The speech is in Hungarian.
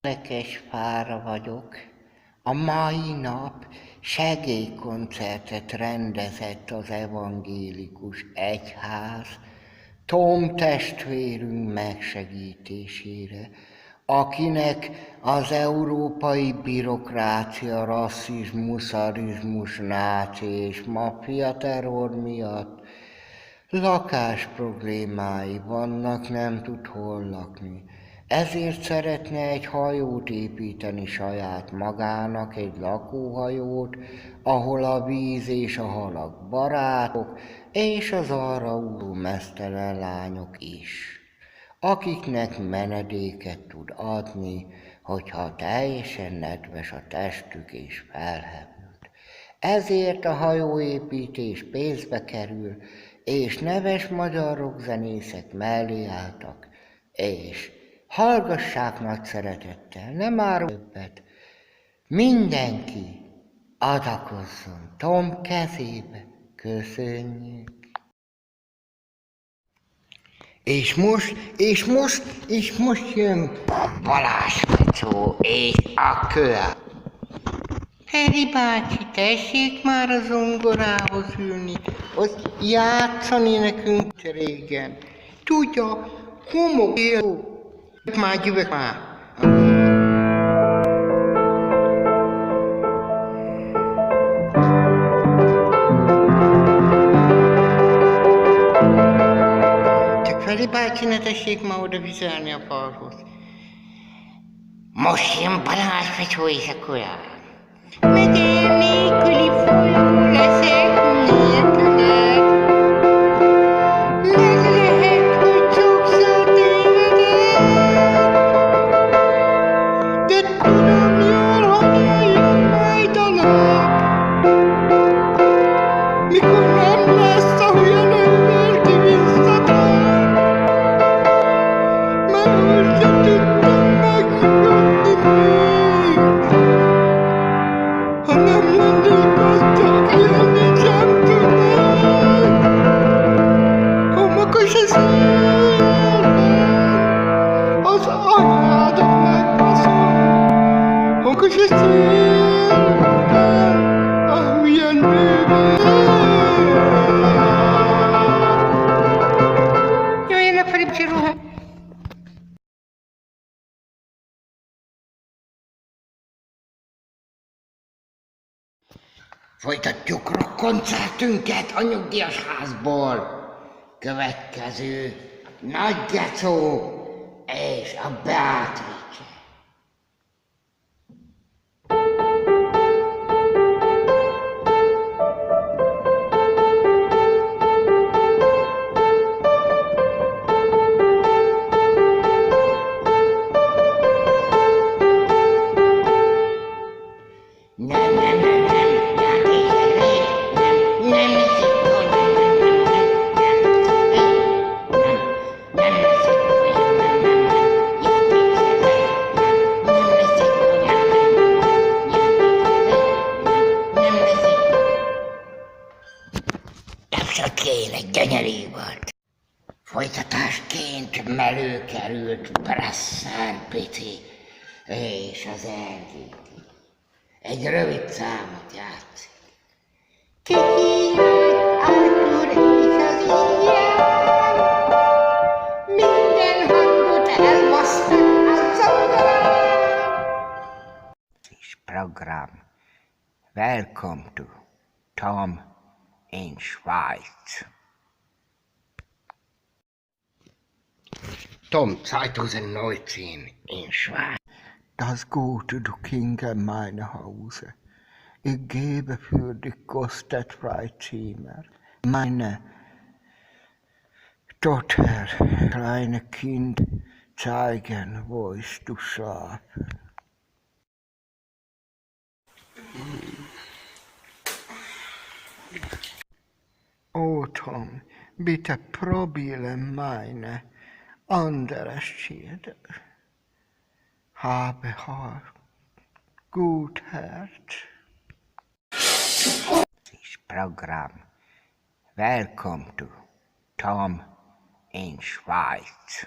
Lekesfára vagyok. A mai nap segélykoncertet rendezett az evangélikus egyház Tom testvérünk megsegítésére, akinek az európai bürokrácia, rasszizmus, szarizmus, náci és maffia terror miatt lakás problémái vannak, nem tud hol lakni. Ezért szeretne egy hajót építeni saját magának, egy lakóhajót, ahol a víz és a halak barátok, és az arra úró meztelen lányok is, akiknek menedéket tud adni, hogyha teljesen nedves a testük és felhevült. Ezért a hajóépítés pénzbe kerül, és neves magyar rockzenészek mellé álltak, és hallgassák nagy szeretettel, nem árul többet, mindenki adakozzon Tom kezébe, köszönjük. És most jön Balázs Fecó és a kör. Feri bácsi, tessék már a zongorához ülni, hogy játszani nekünk régen. Tudja, homok jó. Jövök már. Csak Feri bácsi, ne tessék már oda vizelni a falhoz. Most jön Balázs Fecó és a korán. Medér nélküli folyó leszek nélküled. Nem lehet, hogy sokszor tévedek, de tudom jól, hogy eljön majd a nap, mikor nem lesz olyan ember, ki visszatér. Már úgy sem tudtam megnyugodni még, ha nem lennék gazdag, élni sem tudnék. Homokos az életem, az anyádat megbaszom. Homokos az életem, a hülyen nővér. Jöjjenek Feri bácsi ruha. Folytatjuk rockkoncertünket a nyugdíjas házból. Következő Nagy Gecó és a Beatrice. Tényleg gyönyörű volt. Folytatásként előkerült Brasser Piti és az RGT. Egy rövid számot játszik. Kihívott Artur és az ilyen, minden hangot elbasztak a zongorán. This program. Welcome to Tom in Schweiz. Tom 2019 in Schweiz. Das gute du King in meine Hause. Ich gebe für dich kostefrei Zimmer. Meine Tochter, kleine Kind, zeigen, wo ich du schlafen. Oh Tom, bitte probiere meine andere Schiede. Habe gut Herz. This program. Welcome to Tom in Schweiz.